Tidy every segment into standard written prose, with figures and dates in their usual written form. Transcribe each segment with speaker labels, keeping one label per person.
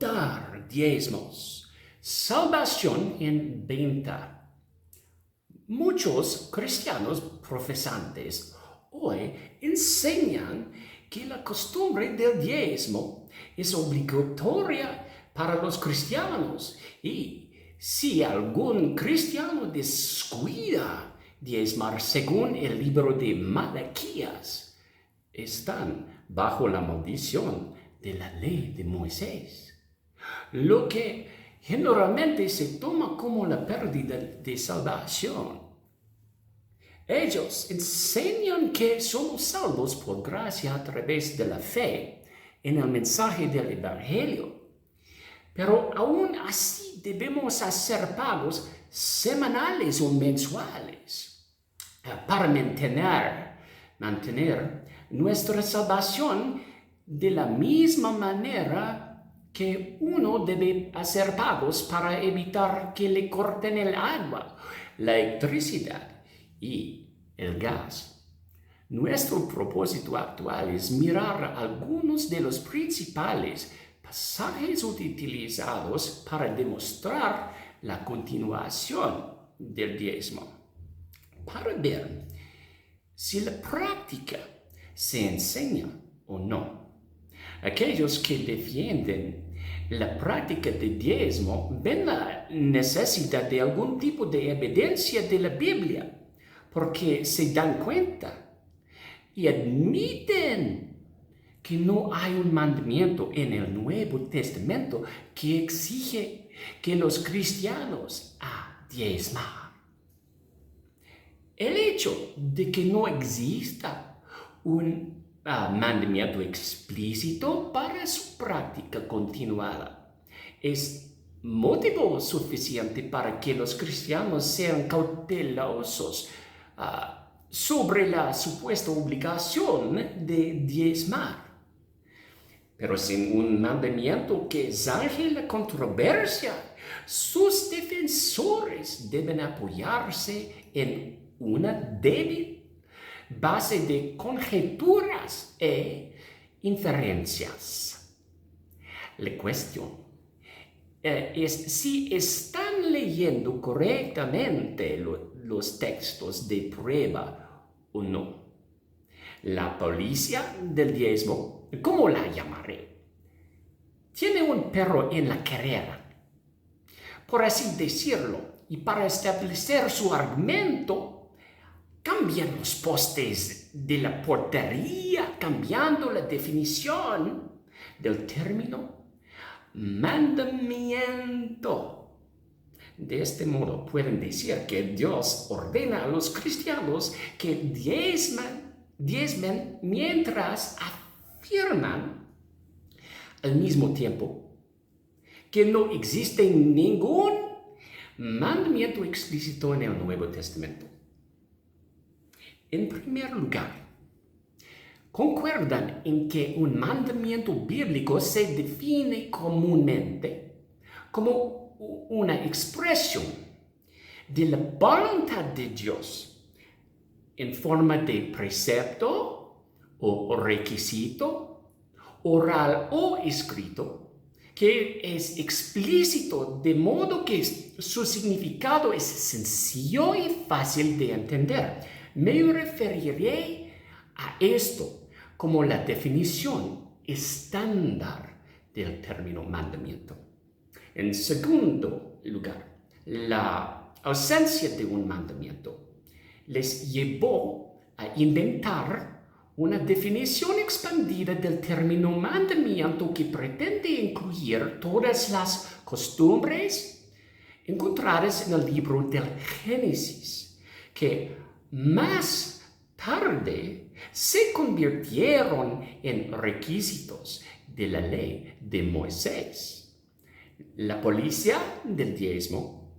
Speaker 1: dar diezmos. Salvación en venta. Muchos cristianos profesantes hoy enseñan que la costumbre del diezmo es obligatoria para los cristianos y si algún cristiano descuida diezmar según el libro de Malaquías, están bajo la maldición de la ley de Moisés, lo que generalmente se toma como la pérdida de salvación. Ellos enseñan que somos salvos por gracia a través de la fe en el mensaje del Evangelio, pero aún así debemos hacer pagos semanales o mensuales para mantener nuestra salvación de la misma manera que uno debe hacer pagos para evitar que le corten el agua, la electricidad y el gas. Nuestro propósito actual es mirar algunos de los principales pasajes utilizados para demostrar la continuación del diezmo, para ver si la práctica se enseña o no. Aquellos que defienden la práctica de diezmo ven la necesidad de algún tipo de evidencia de la Biblia, porque se dan cuenta y admiten que no hay un mandamiento en el Nuevo Testamento que exige que los cristianos diezmar. El hecho de que no exista un mandamiento explícito para su práctica continuada es motivo suficiente para que los cristianos sean cautelosos sobre la supuesta obligación de diezmar. Pero sin un mandamiento que zanje la controversia, sus defensores deben apoyarse en una débil base de conjeturas e inferencias. La cuestión es si están leyendo correctamente los textos de prueba o no. La policía del diezmo, ¿cómo la llamaré? Tiene un perro en la carrera, por así decirlo, y para establecer su argumento, cambian los postes de la portería, cambiando la definición del término mandamiento. De este modo pueden decir que Dios ordena a los cristianos que diezmen mientras afirman al mismo tiempo que no existe ningún mandamiento explícito en el Nuevo Testamento. En primer lugar, concuerdan en que un mandamiento bíblico se define comúnmente como una expresión de la voluntad de Dios en forma de precepto o requisito, oral o escrito, que es explícito de modo que su significado es sencillo y fácil de entender. Me referiré a esto como la definición estándar del término mandamiento. En segundo lugar, la ausencia de un mandamiento les llevó a inventar una definición expandida del término mandamiento que pretende incluir todas las costumbres encontradas en el libro del Génesis, que más tarde se convirtieron en requisitos de la ley de Moisés. La policía del diezmo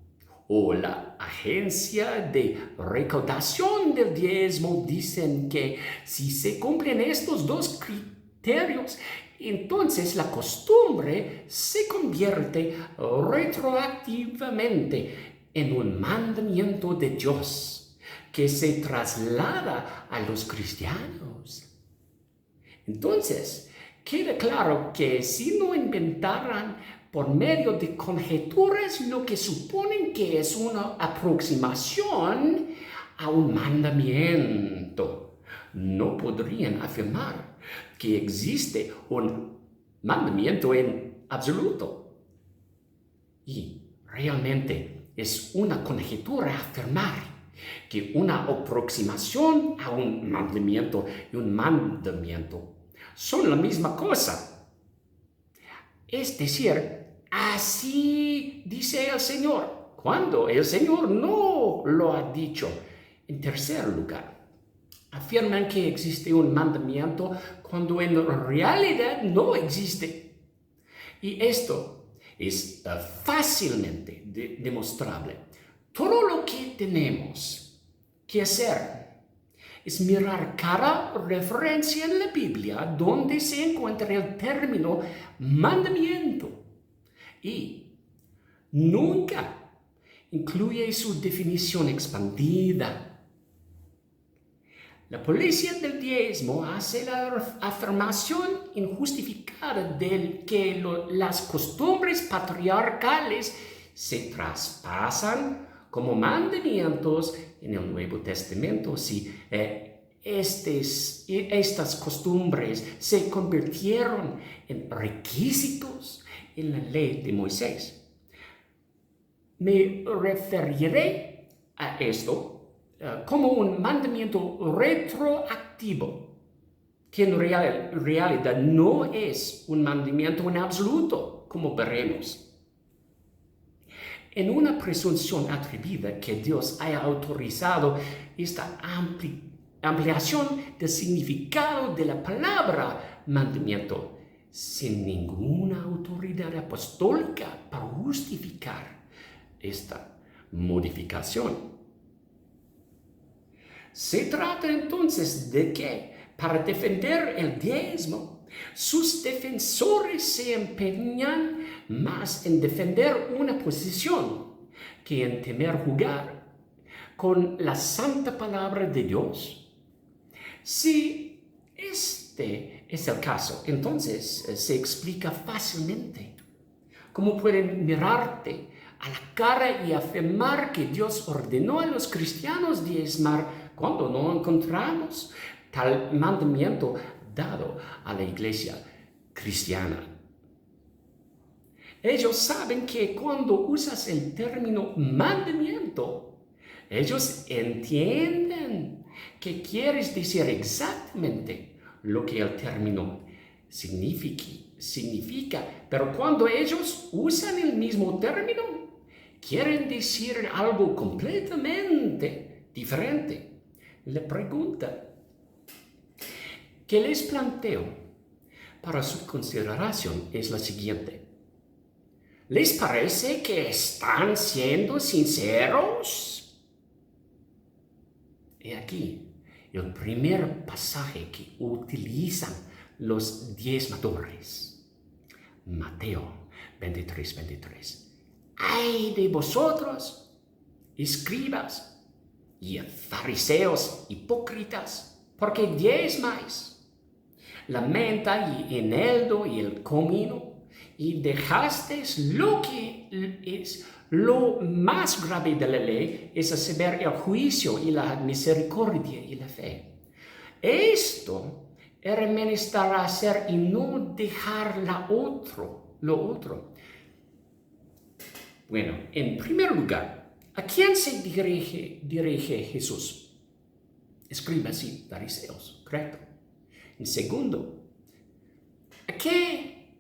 Speaker 1: o la agencia de recaudación del diezmo dicen que si se cumplen estos dos criterios, entonces la costumbre se convierte retroactivamente en un mandamiento de Dios que se traslada a los cristianos. Entonces, Queda claro que si no inventaran por medio de conjeturas lo que suponen que es una aproximación a un mandamiento, no podrían afirmar que existe un mandamiento en absoluto. Y realmente es una conjetura afirmar que una aproximación a un mandamiento y un mandamiento son la misma cosa. Es decir, así dice el Señor, cuando el Señor no lo ha dicho. En tercer lugar, afirman que existe un mandamiento cuando en realidad no existe. Y esto es fácilmente demostrable. Todo lo que tenemos que hacer es mirar cada referencia en la Biblia donde se encuentra el término mandamiento y nunca incluye su definición expandida. La policía del diezmo hace la afirmación injustificada de que las costumbres patriarcales se traspasan como mandamientos en el Nuevo Testamento si estas costumbres se convirtieron en requisitos en la ley de Moisés. Me referiré a esto como un mandamiento retroactivo, que en realidad no es un mandamiento en absoluto, como veremos. En una presunción atrevida que Dios haya autorizado esta ampliación del significado de la palabra mandamiento, sin ninguna autoridad apostólica para justificar esta modificación. Se trata entonces de que, para defender el diezmo, sus defensores se empeñan más en defender una posición que en temer jugar con la santa palabra de Dios. Si este es el caso, entonces se explica fácilmente cómo pueden mirarte a la cara y afirmar que Dios ordenó a los cristianos diezmar cuando no encontramos tal mandamiento dado a la iglesia cristiana. Ellos saben que cuando usas el término mandamiento, ellos entienden que quieres decir exactamente lo que el término significa, pero cuando ellos usan el mismo término, quieren decir algo completamente diferente. La pregunta que les planteo para su consideración es la siguiente. ¿Les parece que están siendo sinceros? He aquí el primer pasaje que utilizan los diezmadores. Mateo 23:23. ¡Ay de vosotros, escribas y fariseos hipócritas, porque diezmáis la menta y eneldo y el comino, y dejasteis lo que es lo más grave de la ley, es saber el juicio y la misericordia y la fe. Esto era menester hacer y no dejar lo otro. Bueno, en primer lugar, ¿a quién se dirige Jesús? Escribas y fariseos, correcto. En segundo, ¿a qué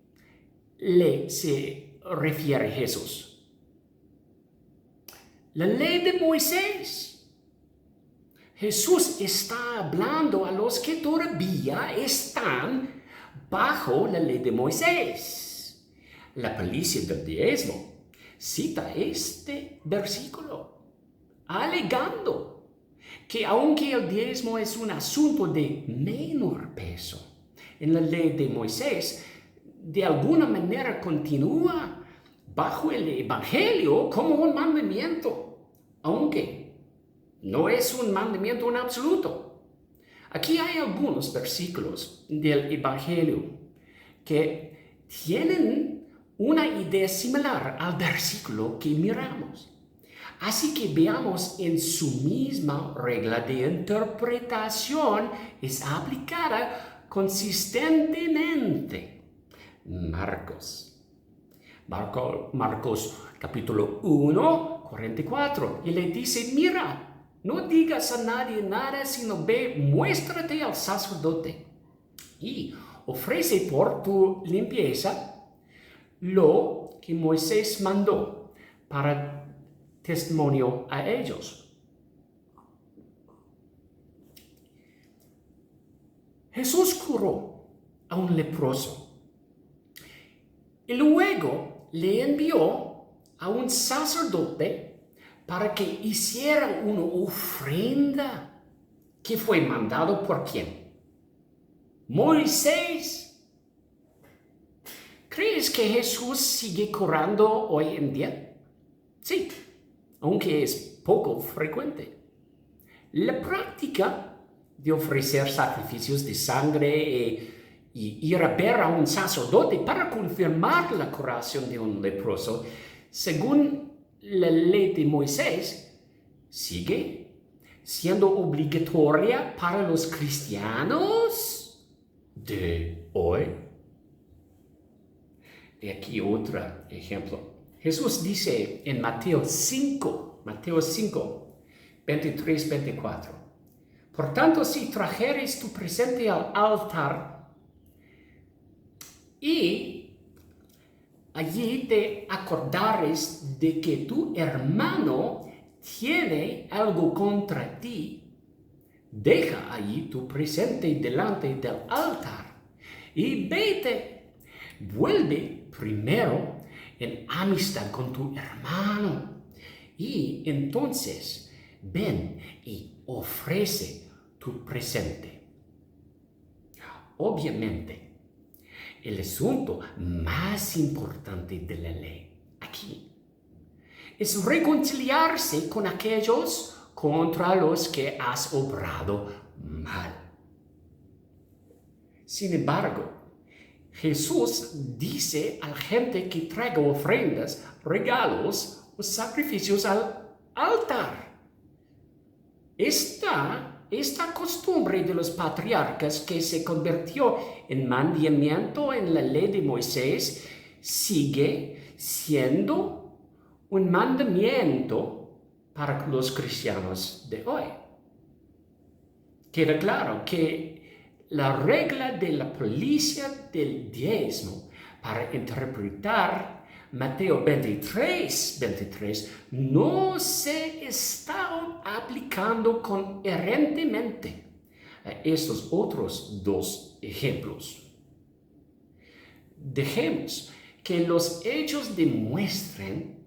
Speaker 1: ley se refiere Jesús? La ley de Moisés. Jesús está hablando a los que todavía están bajo la ley de Moisés. La policía del diezmo cita este versículo, alegando que aunque el diezmo es un asunto de menor peso en la ley de Moisés, de alguna manera continúa bajo el Evangelio como un mandamiento, aunque no es un mandamiento en absoluto. Aquí hay algunos versículos del Evangelio que tienen una idea similar al versículo que miramos. Así que veamos en su misma regla de interpretación es aplicada consistentemente. Marcos capítulo 1, 44. Y le dice, mira, no digas a nadie nada, sino ve, muéstrate al sacerdote y ofrece por tu limpieza lo que Moisés mandó para testimonio a ellos. Jesús curó a un leproso y luego le envió a un sacerdote para que hiciera una ofrenda que fue mandado por ¿quién? Moisés. ¿Crees que Jesús sigue curando hoy en día? Sí, aunque es poco frecuente. La práctica de ofrecer sacrificios de sangre y ir a ver a un sacerdote para confirmar la curación de un leproso, según la ley de Moisés, sigue siendo obligatoria para los cristianos de hoy. Y aquí otro ejemplo. Jesús dice en Mateo 5, 23, 24. Por tanto, si trajeres tu presente al altar y allí te acordares de que tu hermano tiene algo contra ti, deja allí tu presente delante del altar y vete, vuelve primero en amistad con tu hermano y entonces ven y ofrece tu presente. Obviamente, el asunto más importante de la ley aquí es reconciliarse con aquellos contra los que has obrado mal. Sin embargo, Jesús dice a la gente que traiga ofrendas, regalos o sacrificios al altar. Esta costumbre de los patriarcas que se convirtió en mandamiento en la ley de Moisés sigue siendo un mandamiento para los cristianos de hoy. Queda claro que la regla de la policía del diezmo para interpretar Mateo 23 no se está aplicando coherentemente a estos otros dos ejemplos. Dejemos que los hechos demuestren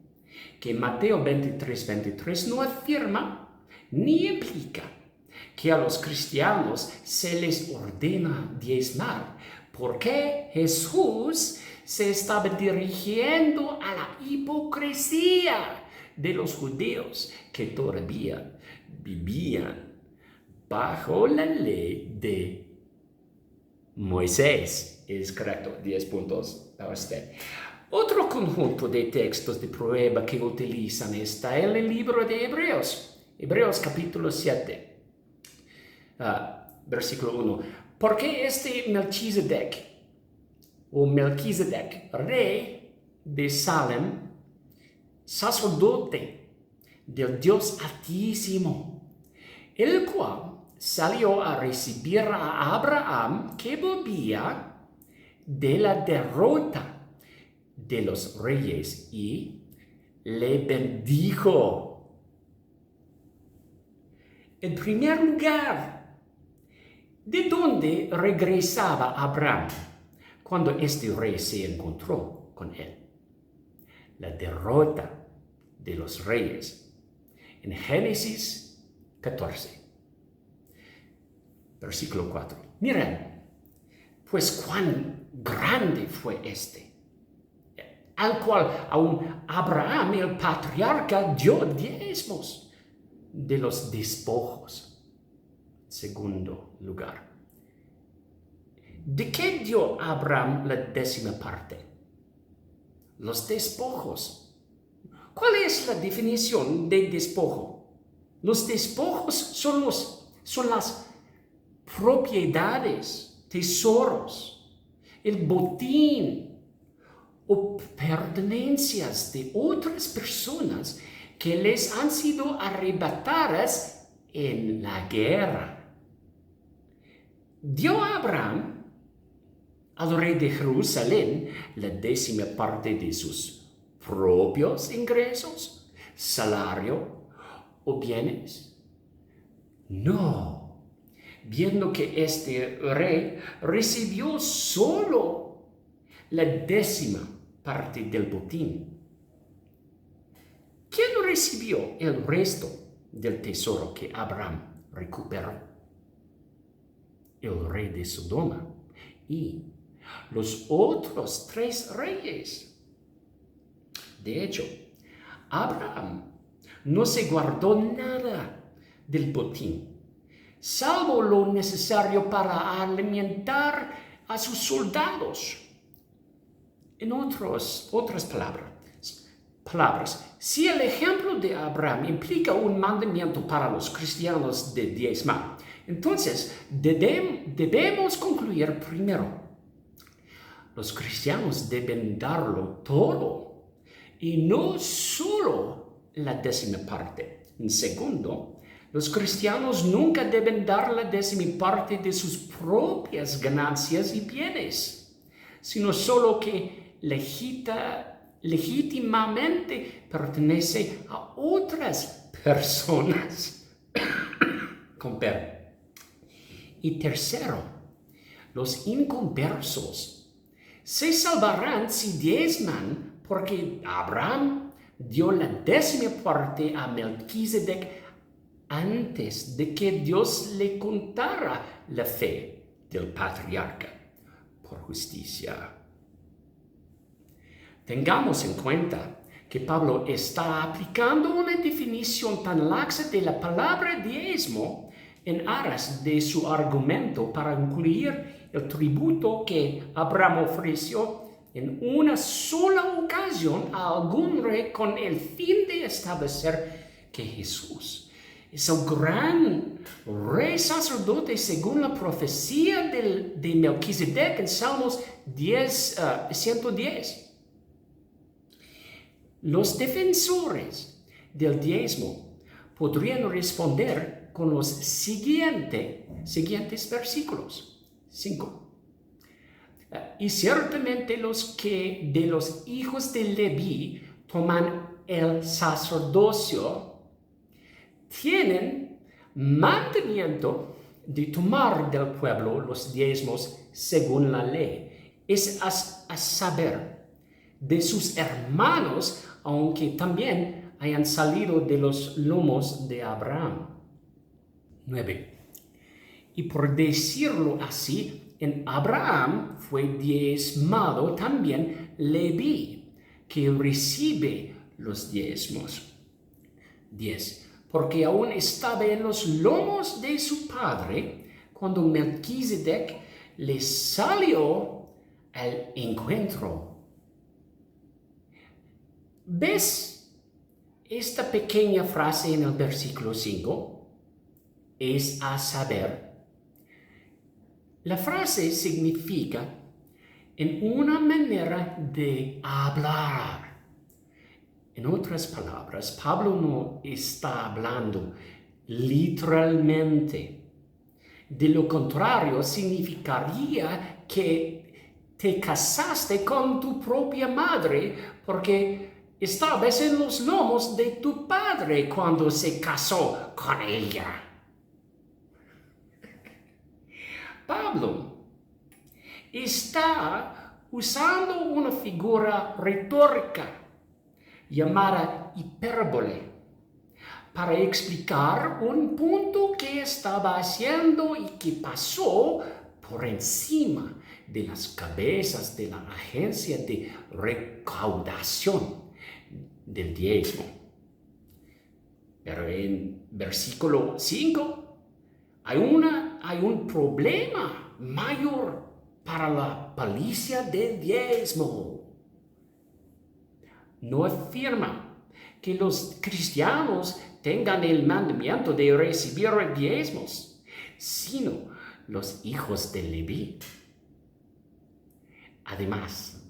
Speaker 1: que Mateo 23 no afirma ni implica que a los cristianos se les ordena diezmar, porque Jesús se estaba dirigiendo a la hipocresía de los judíos que todavía vivían bajo la ley de Moisés. Es correcto, 10 puntos a usted. Otro conjunto de textos de prueba que utilizan está en el libro de Hebreos capítulo 7. Versículo 1. Porque este Melquisedec, rey de Salem, sacerdote del Dios Altísimo, el cual salió a recibir a Abraham que volvía de la derrota de los reyes y le bendijo. En primer lugar, ¿de dónde regresaba Abraham cuando este rey se encontró con él? La derrota de los reyes. En Génesis 14, versículo 4. Miren, pues cuán grande fue este, al cual aún Abraham, el patriarca, dio diezmos de los despojos. Segundo lugar, ¿De qué dio Abraham la 10ª parte? Los despojos. ¿Cuál es la definición de despojo? Los despojos son las propiedades, tesoros, el botín o pertenencias de otras personas que les han sido arrebatadas en la guerra. Dio a Abraham, al rey de Jerusalén, la 10ª parte de sus propios ingresos, salario o bienes. No, viendo que este rey recibió solo la 10ª parte del botín. ¿Quién recibió el resto del tesoro que Abraham recuperó? El rey de Sodoma y los otros 3 reyes. De hecho, Abraham no se guardó nada del botín, salvo lo necesario para alimentar a sus soldados. En otras palabras, si el ejemplo de Abraham implica un mandamiento para los cristianos de diezmar, entonces debemos concluir primero: los cristianos deben darlo todo y no solo la 10ª parte. En segundo, los cristianos nunca deben dar la 10ª parte de sus propias ganancias y bienes, sino solo que legítimamente pertenece a otras personas. Con perdón. Y tercero, los inconversos se salvarán si diezman, porque Abraham dio la 10ª parte a Melquisedec antes de que Dios le contara la fe del patriarca por justicia. Tengamos en cuenta que Pablo está aplicando una definición tan laxa de la palabra diezmo en aras de su argumento para incluir el tributo que Abraham ofreció en una sola ocasión a algún rey con el fin de establecer que Jesús es el gran rey sacerdote según la profecía de Melquisedec en Salmos 110. Los defensores del diezmo podrían responder con los siguientes versículos. 5. Y ciertamente los que de los hijos de Leví toman el sacerdocio tienen mandamiento de tomar del pueblo los diezmos según la ley. Es a saber, de sus hermanos, aunque también hayan salido de los lomos de Abraham. 9. Y por decirlo así, en Abraham fue diezmado también Leví, que recibe los diezmos. 10. Porque aún estaba en los lomos de su padre cuando Melquisedec le salió al encuentro. ¿Ves esta pequeña frase en el versículo 5? Es a saber. La frase significa en una manera de hablar. En otras palabras, Pablo no está hablando literalmente. De lo contrario, significaría que te casaste con tu propia madre porque estabas en los lomos de tu padre cuando se casó con ella. Pablo está usando una figura retórica llamada hipérbole para explicar un punto que estaba haciendo y que pasó por encima de las cabezas de la agencia de recaudación del diezmo. Pero en versículo 5 hay un problema mayor para la palicia del diezmo. No afirma que los cristianos tengan el mandamiento de recibir diezmos, sino los hijos de Leví. Además,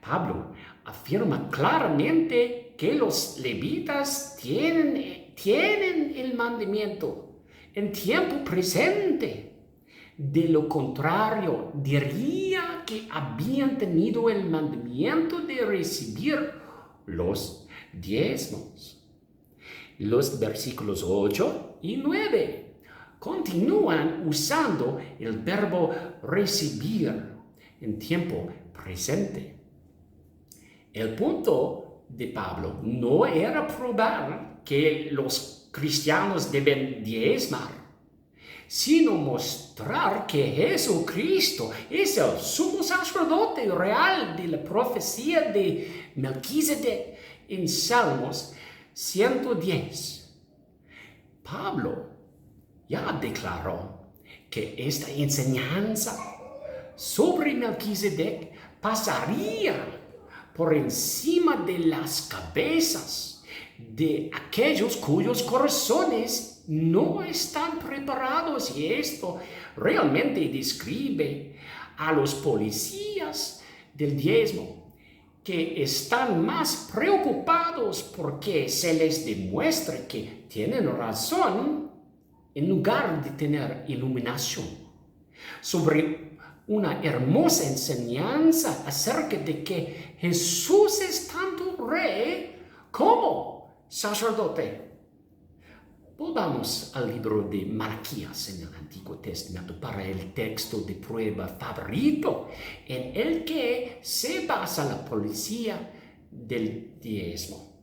Speaker 1: Pablo afirma claramente que los levitas tienen el mandamiento en tiempo presente. De lo contrario, diría que habían tenido el mandamiento de recibir los diezmos. Los versículos 8 y 9 continúan usando el verbo recibir en tiempo presente. El punto de Pablo no era probar que los cristianos deben diezmar, sino mostrar que Jesucristo es el sumo sacerdote real de la profecía de Melquisedec en Salmos 110. Pablo ya declaró que esta enseñanza sobre Melquisedec pasaría por encima de las cabezas de aquellos cuyos corazones no están preparados, y esto realmente describe a los policías del diezmo, que están más preocupados porque se les demuestre que tienen razón en lugar de tener iluminación sobre una hermosa enseñanza acerca de que Jesús es tanto rey como sacerdote. Volvamos al libro de Malaquías en el Antiguo Testamento para el texto de prueba favorito en el que se basa la policía del diezmo.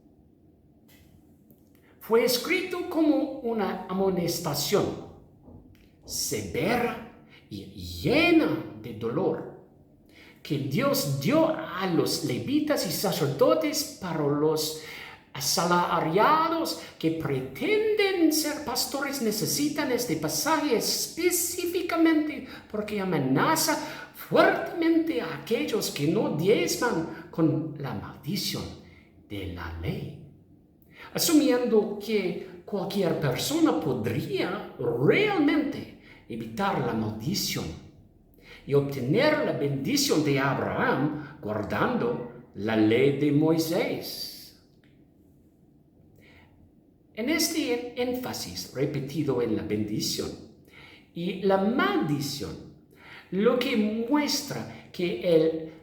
Speaker 1: Fue escrito como una amonestación severa y llena de dolor que Dios dio a los levitas y sacerdotes para los asalariados que pretenden ser pastores. Necesitan este pasaje específicamente porque amenaza fuertemente a aquellos que no diezman con la maldición de la ley. Asumiendo que cualquier persona podría realmente evitar la maldición y obtener la bendición de Abraham guardando la ley de Moisés. En este énfasis repetido en la bendición y la maldición, lo que muestra que el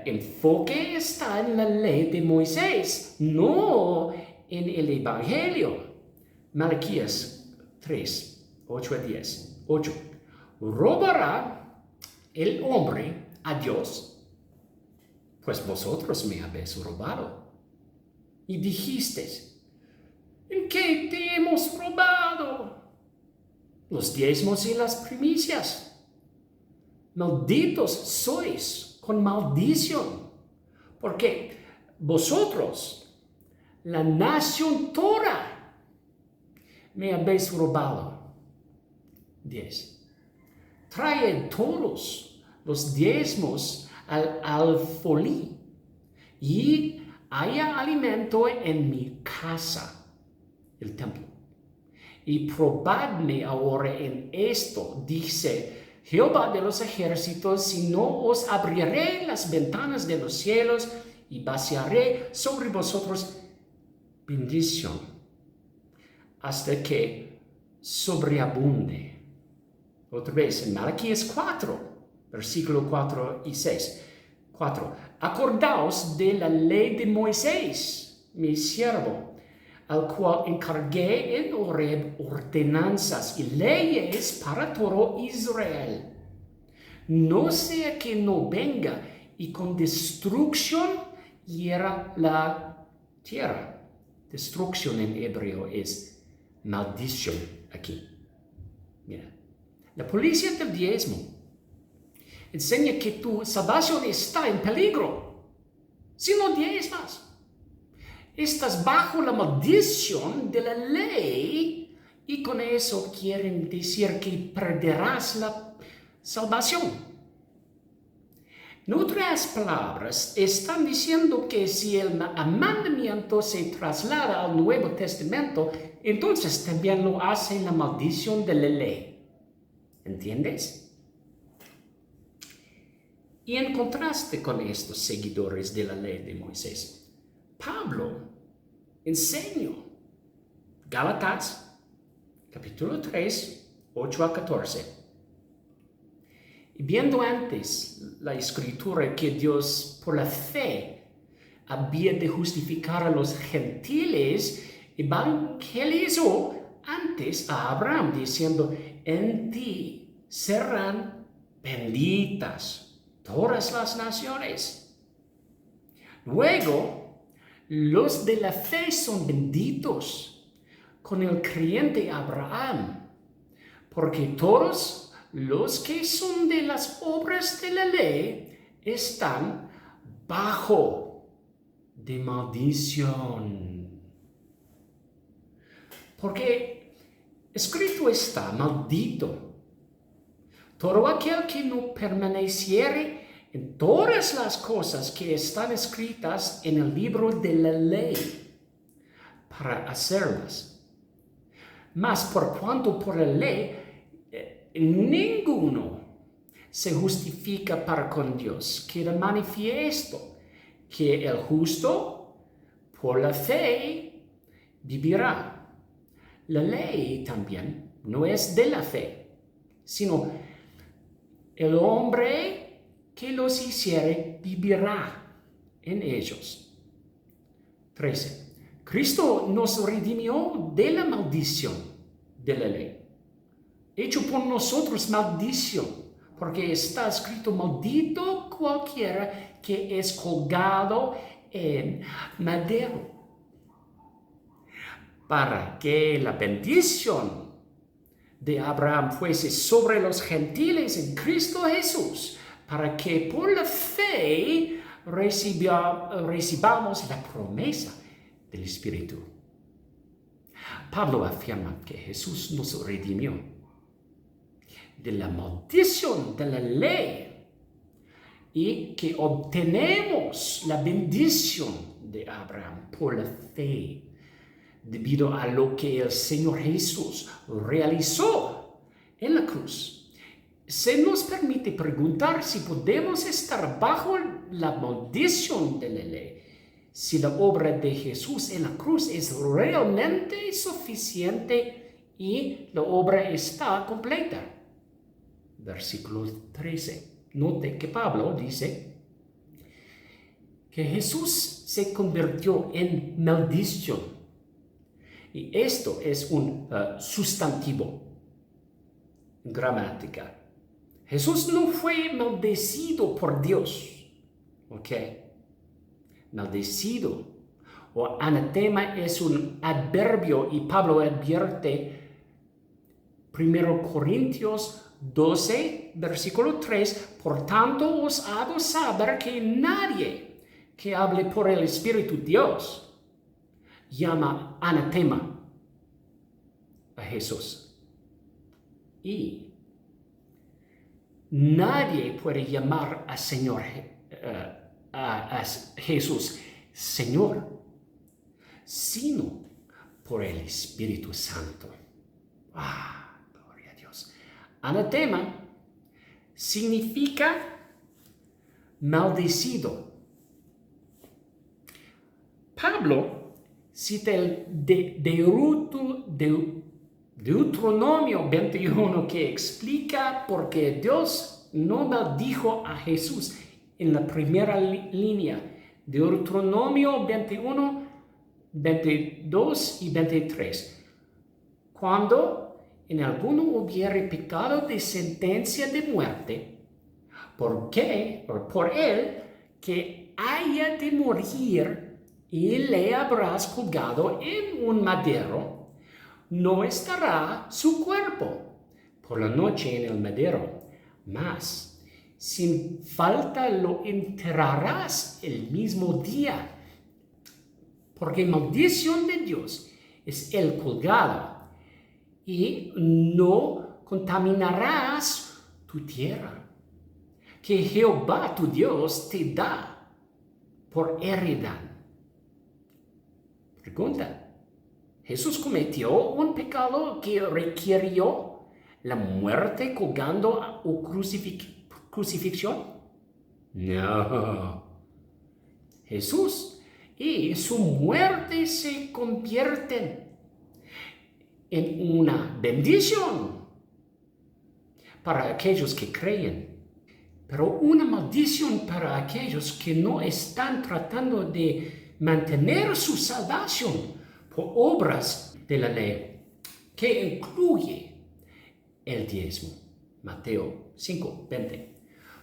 Speaker 1: enfoque está en la ley de Moisés, no en el Evangelio. Malaquías 3, 8 a 10. 8. ¿Robará el hombre a Dios? Pues vosotros me habéis robado. Y dijisteis: ¿en qué te hemos robado? Los diezmos y las primicias. Malditos sois con maldición, porque vosotros, la nación toda, me habéis robado. 10. Traed todos los diezmos al alfolí, y haya alimento en mi casa, el templo. Y probadme ahora en esto, dice Jehová de los ejércitos, si no os abriré las ventanas de los cielos y vaciaré sobre vosotros bendición, hasta que sobreabunde. Otra vez en Malaquías 4, versículo 4 y 6. 4. Acordaos de la ley de Moisés, mi siervo, al cual encargué en Horeb ordenanzas y leyes para todo Israel. No sea que no venga y con destrucción hiera la tierra. Destrucción en hebreo es maldición aquí. Mira, la policía del diezmo enseña que tu salvación está en peligro si no diezmas. Estás bajo la maldición de la ley y con eso quieren decir que perderás la salvación. En otras palabras, están diciendo que si el mandamiento se traslada al Nuevo Testamento, entonces también lo hace la maldición de la ley. ¿Entiendes? Y en contraste con estos seguidores de la ley de Moisés, Pablo enseñó Gálatas, capítulo 3, 8 a 14. Y viendo antes la escritura que Dios por la fe había de justificar a los gentiles, evangelizó antes a Abraham diciendo, en ti serán benditas todas las naciones. Luego, los de la fe son benditos con el creyente Abraham, porque todos los que son de las obras de la ley están bajo de maldición. Porque escrito está, maldito todo aquel que no permaneciere en todas las cosas que están escritas en el libro de la ley para hacerlas. Mas por cuanto por la ley ninguno se justifica para con Dios, queda manifiesto que el justo por la fe vivirá. La ley también no es de la fe, sino el hombre que los hiciere vivirá en ellos. 13. Cristo nos redimió de la maldición de la ley, hecho por nosotros maldición, porque está escrito, maldito cualquiera que es colgado en madero, para que la bendición de Abraham fuese sobre los gentiles en Cristo Jesús, para que por la fe recibamos la promesa del Espíritu. Pablo afirma que Jesús nos redimió de la maldición de la ley y que obtenemos la bendición de Abraham por la fe, debido a lo que el Señor Jesús realizó en la cruz. Se nos permite preguntar si podemos estar bajo la maldición de la ley, si la obra de Jesús en la cruz es realmente suficiente y la obra está completa. Versículo 13. Note que Pablo dice que Jesús se convirtió en maldición. Y esto es un sustantivo en gramática. Jesús no fue maldecido por Dios. ¿Ok? Maldecido o anatema es un adverbio y Pablo advierte 1 Corintios 12, versículo 3, por tanto os hago saber que nadie que hable por el Espíritu de Dios llama anatema a Jesús. Y nadie puede llamar a Señor, a Jesús Señor, sino por el Espíritu Santo. Gloria a Dios. Anatema significa maldecido. Pablo cita el Deuteronomio 21 que explica por qué Dios no maldijo a Jesús en la primera línea. Deuteronomio 21, 22 y 23. Cuando en alguno hubiere pecado de sentencia de muerte, por él que haya de morir y le habrás colgado en un madero, no estará su cuerpo por la noche en el madero, mas sin falta lo enterrarás el mismo día, porque maldición de Dios es el colgado, y no contaminarás tu tierra. que Jehová tu Dios te da por heredad. Pregunta: ¿Jesús cometió un pecado que requirió la muerte colgando o crucifixión? No. Jesús y su muerte se convierten en una bendición para aquellos que creen, pero una maldición para aquellos que no están tratando de mantener su salvación por obras de la ley, que incluye el diezmo. Mateo 5:20.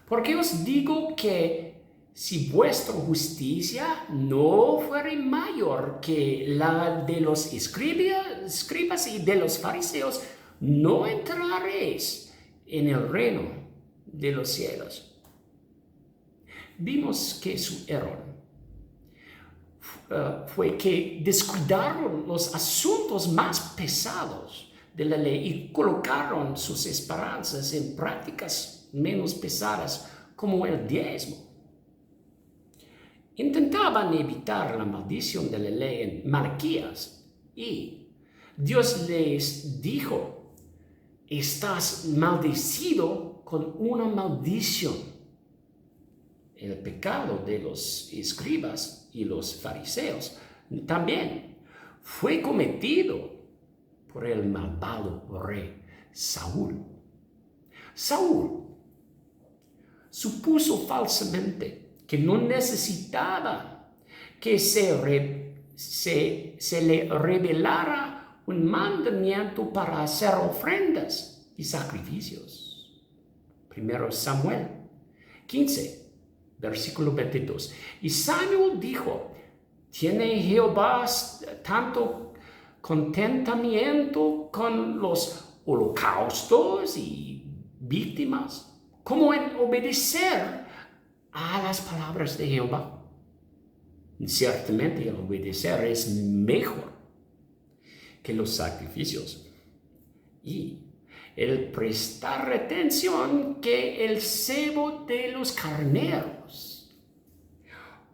Speaker 1: Porque os digo que si vuestra justicia no fuere mayor que la de los escribas y de los fariseos, no entraréis en el reino de los cielos. Vimos que su error fue que descuidaron los asuntos más pesados de la ley y colocaron sus esperanzas en prácticas menos pesadas como el diezmo. Intentaban evitar la maldición de la ley en Malaquías y Dios les dijo: estás maldecido con una maldición. El pecado de los escribas y los fariseos también fue cometido por el malvado rey Saúl. Saúl supuso falsamente que no necesitaba que se le revelara un mandamiento para hacer ofrendas y sacrificios. 1 Samuel 15, versículo 22. Y Samuel dijo: ¿tiene Jehová tanto contentamiento con los holocaustos y víctimas como en obedecer a las palabras de Jehová? Ciertamente el obedecer es mejor que los sacrificios y el prestar atención que el cebo de los carneros.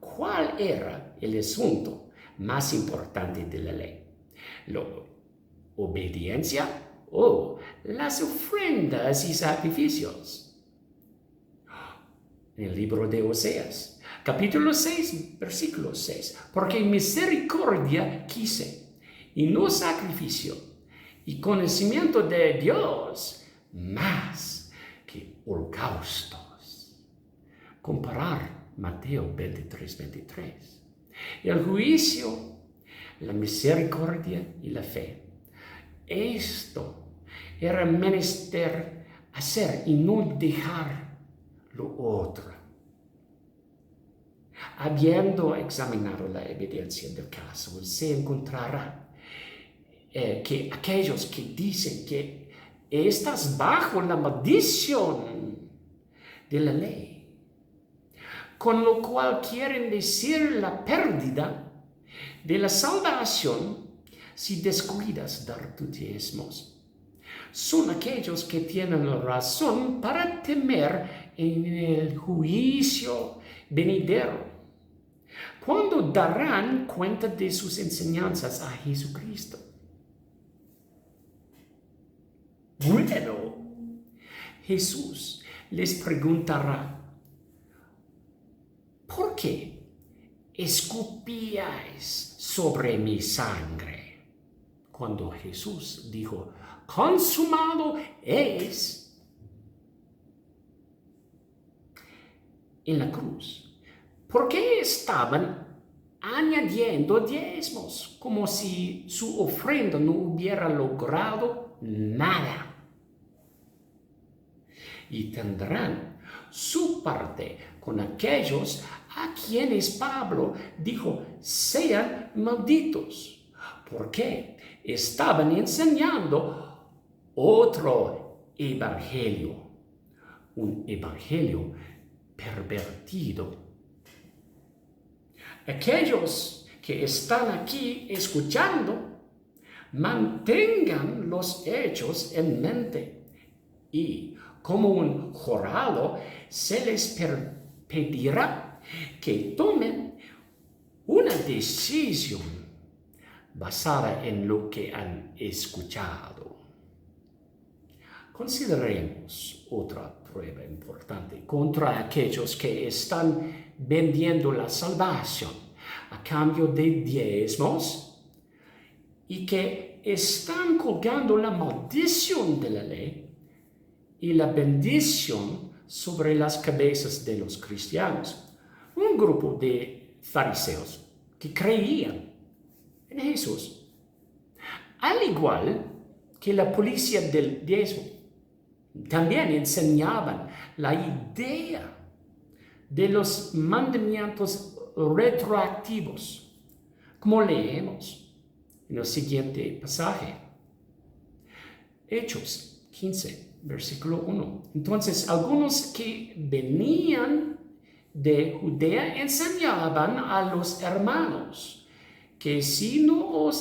Speaker 1: ¿Cuál era el asunto más importante de la ley? ¿La obediencia o las ofrendas y sacrificios? En el libro de Oseas, capítulo 6, versículo 6. Porque misericordia quise, y no sacrificio, y conocimiento de Dios, más que holocaustos. Comparar Mateo 23, 23. El juicio, la misericordia y la fe. Esto era menester hacer y no dejar lo otro. Habiendo examinado la evidencia del caso, se encontrará que aquellos que dicen que estás bajo la maldición de la ley, con lo cual quieren decir la pérdida de la salvación si descuidas dar tus diezmos, son aquellos que tienen la razón para temer en el juicio venidero, cuando darán cuenta de sus enseñanzas a Jesucristo. Bueno, Jesús les preguntará: ¿por qué escupíais sobre mi sangre? Cuando Jesús dijo: consumado es, en la cruz. ¿Por qué estaban añadiendo diezmos como si su ofrenda no hubiera logrado nada? Y tendrán su parte con aquellos a quienes Pablo dijo: sean malditos, porque estaban enseñando otro evangelio, un evangelio pervertido. Aquellos que están aquí escuchando, mantengan los hechos en mente y como un jurado, se les pedirá que tomen una decisión basada en lo que han escuchado. Consideremos otra prueba importante contra aquellos que están vendiendo la salvación a cambio de diezmos y que están colgando la maldición de la ley y la bendición sobre las cabezas de los cristianos. Un grupo de fariseos que creían en Jesús, al igual que la policía del diezmo, también enseñaban la idea de los mandamientos retroactivos, como leemos en el siguiente pasaje. Hechos 15, versículo 1. Entonces, algunos que venían de Judea enseñaban a los hermanos que si no os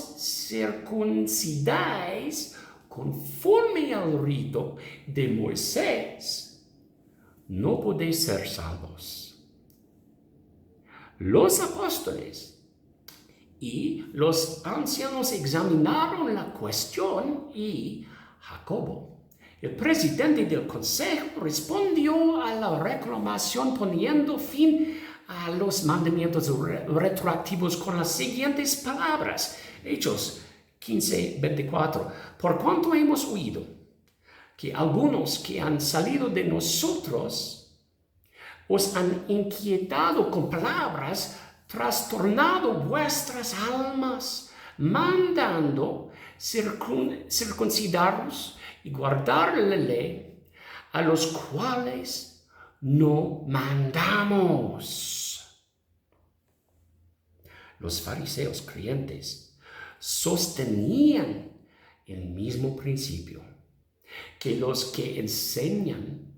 Speaker 1: circuncidáis conforme al rito de Moisés, no podéis ser salvos. Los apóstoles y los ancianos examinaron la cuestión y Jacobo, el presidente del consejo, respondió a la reclamación poniendo fin a los mandamientos retroactivos con las siguientes palabras. Hechos 15:24. Por cuanto hemos oído que algunos que han salido de nosotros os han inquietado con palabras, trastornado vuestras almas, mandando circuncidaros y guardar la ley, a los cuales no mandamos. Los fariseos creyentes sostenían el mismo principio que los que enseñan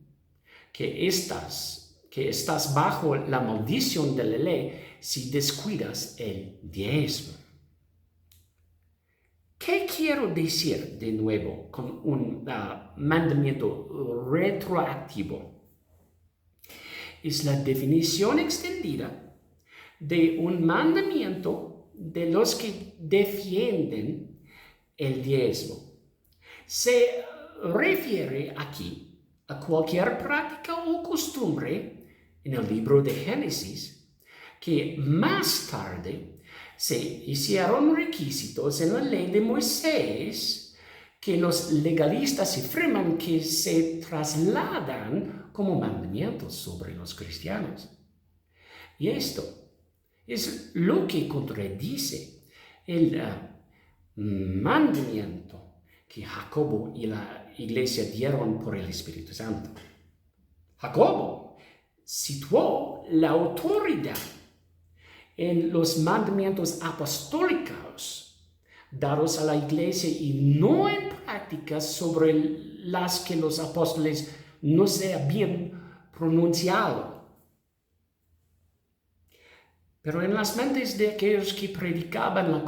Speaker 1: que estás bajo la maldición de la ley si descuidas el diezmo. ¿Qué quiero decir de nuevo con un mandamiento retroactivo? Es la definición extendida de un mandamiento de los que defienden el diezmo. Se refiere aquí a cualquier práctica o costumbre en el libro de Génesis que más tarde se hicieron requisitos en la ley de Moisés que los legalistas afirman que se trasladan como mandamientos sobre los cristianos. Y esto es lo que contradice el mandamiento que Jacobo y la iglesia dieron por el Espíritu Santo. Jacobo situó la autoridad en los mandamientos apostólicos dados a la iglesia y no en prácticas sobre las que los apóstoles no se habían pronunciado. Pero en las mentes de aquellos que predicaban la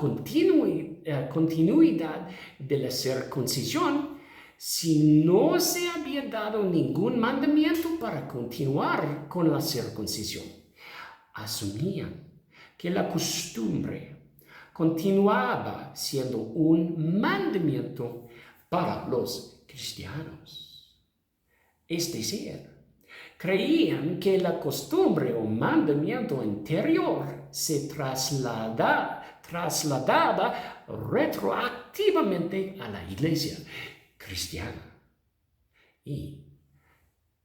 Speaker 1: continuidad de la circuncisión, si no se había dado ningún mandamiento para continuar con la circuncisión, asumían que la costumbre continuaba siendo un mandamiento para los cristianos. Es decir, creían que la costumbre o mandamiento anterior se trasladaba retroactivamente a la iglesia cristiana. Y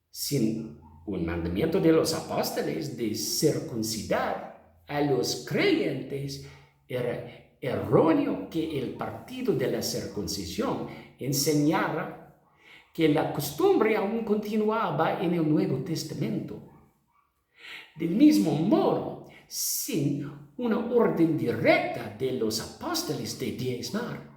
Speaker 1: sin un mandamiento de los apóstoles de circuncidar a los creyentes, era erróneo que el partido de la circuncisión enseñara que la costumbre aún continuaba en el Nuevo Testamento. Del mismo modo, sin una orden directa de los apóstoles de diezmar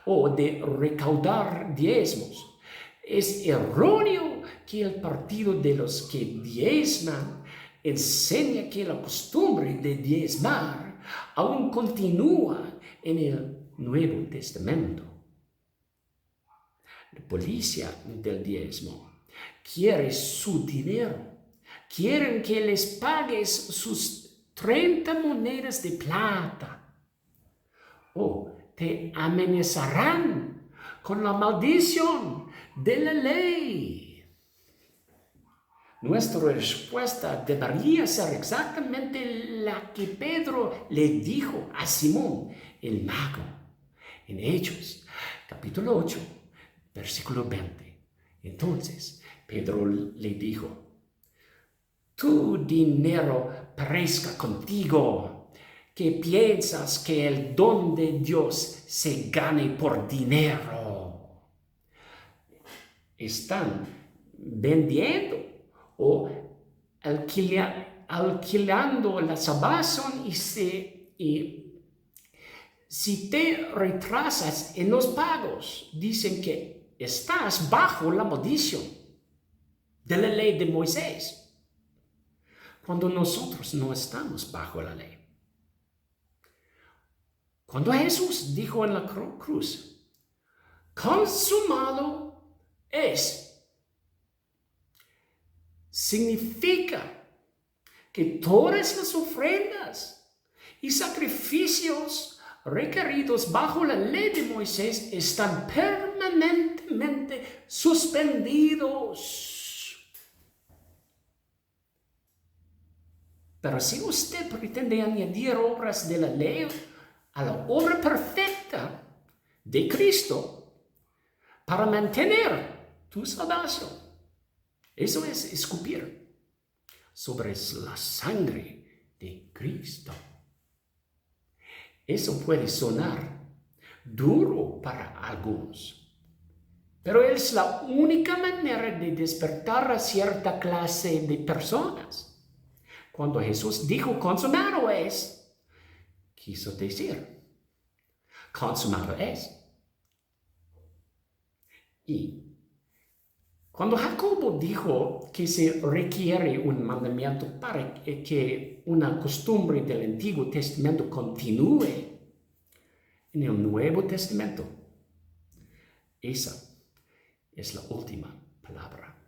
Speaker 1: o de recaudar diezmos, es erróneo que el partido de los que diezman enseña que la costumbre de diezmar aún continúa en el Nuevo Testamento. La policía del diezmo quiere su dinero. Quieren que les pagues sus 30 monedas de plata. O te amenazarán con la maldición de la ley. Nuestra respuesta debería ser exactamente la que Pedro le dijo a Simón, el mago, en Hechos, capítulo 8, versículo 20. Entonces, Pedro le dijo, tu dinero perezca contigo, que piensas que el don de Dios se gane por dinero. Están vendiendo o alquilando la salvación y si te retrasas en los pagos, dicen que estás bajo la maldición de la ley de Moisés, cuando nosotros no estamos bajo la ley. Cuando Jesús dijo en la cruz, consumado es, significa que todas las ofrendas y sacrificios requeridos bajo la ley de Moisés están permanentemente suspendidos. Pero si usted pretende añadir obras de la ley a la obra perfecta de Cristo para mantener tu salvación, eso es escupir sobre la sangre de Cristo. Eso puede sonar duro para algunos, pero es la única manera de despertar a cierta clase de personas. Cuando Jesús dijo consumado es, quiso decir, consumado es. Y cuando Jacobo dijo que se requiere un mandamiento para que una costumbre del Antiguo Testamento continúe en el Nuevo Testamento, esa es la última palabra.